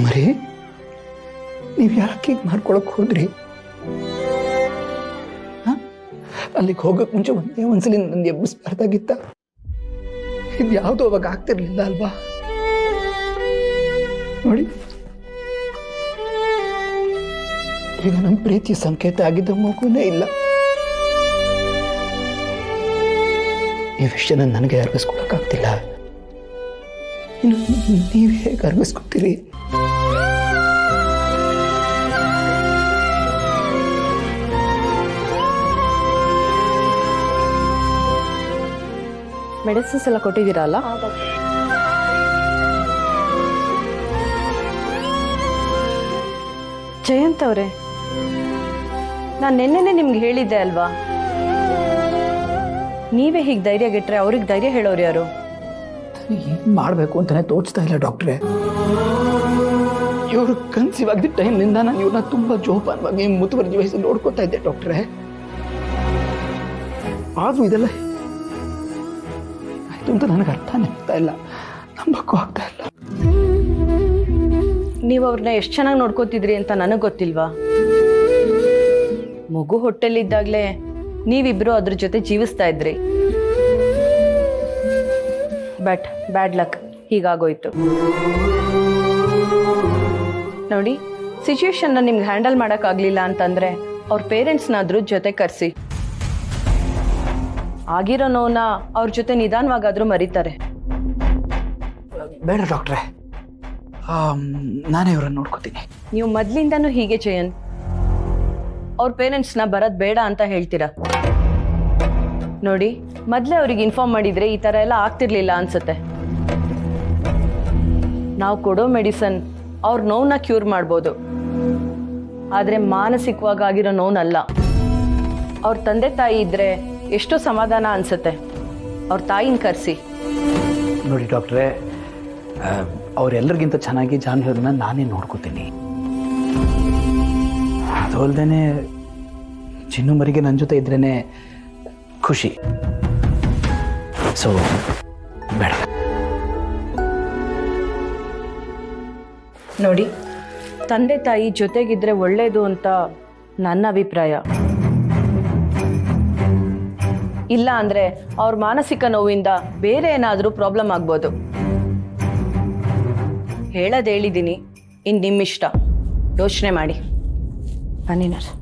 ಮರಿ ನೀವು ಯಾಕೆ ಮಾಡ್ಕೊಳಕ್ ಹೋದ್ರಿ? ಅಲ್ಲಿಗೆ ಹೋಗಕ್ ಮುಂಚೆ ಒಂದೇ ಒಂದ್ಸಲಿ ನನ್ನ ಎಬ್ಬಿಸ್ಬಾರ್ದಾಗಿತ್ತ? ಇದು ಯಾವುದೋ ಅವಾಗ ಆಗ್ತಿರ್ಲಿಲ್ಲ ಅಲ್ವಾ? ನೋಡಿ, ಈಗ ನಮ್ಮ ಪ್ರೀತಿಯ ಸಂಕೇತ ಆಗಿದ್ದ ಮಗುನೇ ಇಲ್ಲ. ಈ ವಿಷಯನ ನನಗೆ ಅರ್ಗಿಸ್ಕೊಳಕ್ಕಾಗ್ತಿಲ್ಲ. ಇನ್ನು ನೀವು ಹೇಗೆ ಅರ್ಗಿಸ್ಕೊತೀರಿ? ಮೆಡಿಸಿನ್ಸ್ ಎಲ್ಲ ಕೊಟ್ಟಿದ್ದೀರಲ್ಲ? ಜಯಂತ್ ಅವರೇ, ನಾನು ನಿನ್ನೆನೆ ನಿಮ್ಗೆ ಹೇಳಿದ್ದೆ ಅಲ್ವಾ, ನೀವೇ ಹೀಗೆ ಧೈರ್ಯ ಗೆಟ್ರೆ ಅವ್ರಿಗೆ ಧೈರ್ಯ ಹೇಳೋರು ಯಾರು? ಏನ್ ಮಾಡ್ಬೇಕು ಅಂತಾನೆ ತೋಚ್ತಾ ಇಲ್ಲ ಡಾಕ್ಟ್ರೆ. ಇವರು ಕನ್ಸೀವ್ ಆಗಿದ್ದ ಟೈಮ್ನಿಂದ ನಾನು ಇವ್ರನ್ನ ತುಂಬಾ ಜೋಪಾನವಾಗಿ ಮುತುವರ್ಜಿ ವಹಿಸಿ ನೋಡ್ಕೊತಾ ಇದ್ದೆ ಡಾಕ್ಟ್ರೆ. ಆದ್ರೂ ಇದೆಲ್ಲ ಆಯ್ತು ಅಂತ ನನಗೆ ಅರ್ಥನೇ ಆಗ್ತಾ ಇಲ್ಲ, ನಂಬಕ್ಕೂ ಆಗ್ತಾ ಇಲ್ಲ. ನೀವು ಅವ್ರನ್ನ ಎಷ್ಟು ಚೆನ್ನಾಗಿ ನೋಡ್ಕೋತಿದ್ರಿ ಅಂತ ನನಗೆ ಗೊತ್ತಿಲ್ವಾ? ಮಗು ಹೊಟ್ಟೆಲಿದ್ದಾಗಲೇ ನೀವಿಬ್ರು ಅದ್ರ ಜೊತೆ ಜೀವಿಸ್ತಾ ಇದ್ರಿ. ಬಟ್ ಬ್ಯಾಡ್ ಲಕ್, ಹೀಗಾಗೋಯ್ತು. ನೋಡಿ, ಸಿಚುವೇಶನ್ನ ನಿಮ್ಗೆ ಹ್ಯಾಂಡಲ್ ಮಾಡೋಕ್ಕಾಗಲಿಲ್ಲ ಅಂತಂದರೆ ಅವ್ರ ಪೇರೆಂಟ್ಸ್ನಾದ್ರೂ ಜೊತೆ ಕರೆಸಿ. ಆಗಿರೋ ನೋವನ್ನ ಅವ್ರ ಜೊತೆ ನಿಧಾನವಾಗಾದ್ರೂ ಮರೀತಾರೆ. ಬೇಡ ಡಾಕ್ಟ್ರೆ, ನಾನೇ ಇವ್ರನ್ನ ನೋಡ್ಕೋತೀನಿ. ನೀವು ಮೊದಲಿಂದನೂ ಹೀಗೆ ಜಯನ್, ಅವ್ರ ಪೇರೆಂಟ್ಸ್ನ ಬರೋದು ಬೇಡ ಅಂತ ಹೇಳ್ತೀರಾ. ನೋಡಿ, ಮೊದಲೇ ಅವ್ರಿಗೆ ಇನ್ಫಾರ್ಮ್ ಮಾಡಿದರೆ ಈ ಥರ ಎಲ್ಲ ಆಗ್ತಿರ್ಲಿಲ್ಲ ಅನ್ಸುತ್ತೆ. ನಾವು ಕೊಡೋ ಮೆಡಿಸನ್ ಅವ್ರ ನೋವನ್ನ ಕ್ಯೂರ್ ಮಾಡ್ಬೋದು, ಆದರೆ ಮಾನಸಿಕವಾಗಿ ಆಗಿರೋ ನೋವನ್ನಲ್ಲ. ಅವ್ರ ತಂದೆ ತಾಯಿ ಇದ್ದರೆ ಎಷ್ಟೋ ಸಮಾಧಾನ ಅನ್ಸುತ್ತೆ. ಅವ್ರ ತಾಯಿನ ಕರೆಸಿ. ನೋಡಿ ಡಾಕ್ಟ್ರೆ, ಅವರೆಲ್ಲರಿಗಿಂತ ಚೆನ್ನಾಗಿ ಜಾನ್ವಿಯವ್ರನ್ನ ನಾನೇ ನೋಡ್ಕೋತೀನಿ. ಅದು ಅಲ್ಲದೆ ಚಿನ್ನು ಮರಿಗೆ ನನ್ನ ಜೊತೆ ಇದ್ರೇ ಖುಷಿ. ಸೊ ಬೇಡ. ನೋಡಿ, ತಂದೆ ತಾಯಿ ಜೊತೆಗಿದ್ರೆ ಒಳ್ಳೇದು ಅಂತ ನನ್ನ ಅಭಿಪ್ರಾಯ. ಇಲ್ಲ ಅಂದರೆ ಅವ್ರ ಮಾನಸಿಕ ನೋವಿಂದ ಬೇರೆ ಏನಾದರೂ ಪ್ರಾಬ್ಲಮ್ ಆಗ್ಬೋದು. ಹೇಳೋದು ಹೇಳಿದ್ದೀನಿ, ಇನ್ನು ನಿಮ್ಮಿಷ್ಟ, ಯೋಚನೆ ಮಾಡಿ. ಬನ್ನಿ ನರ್ಸ್.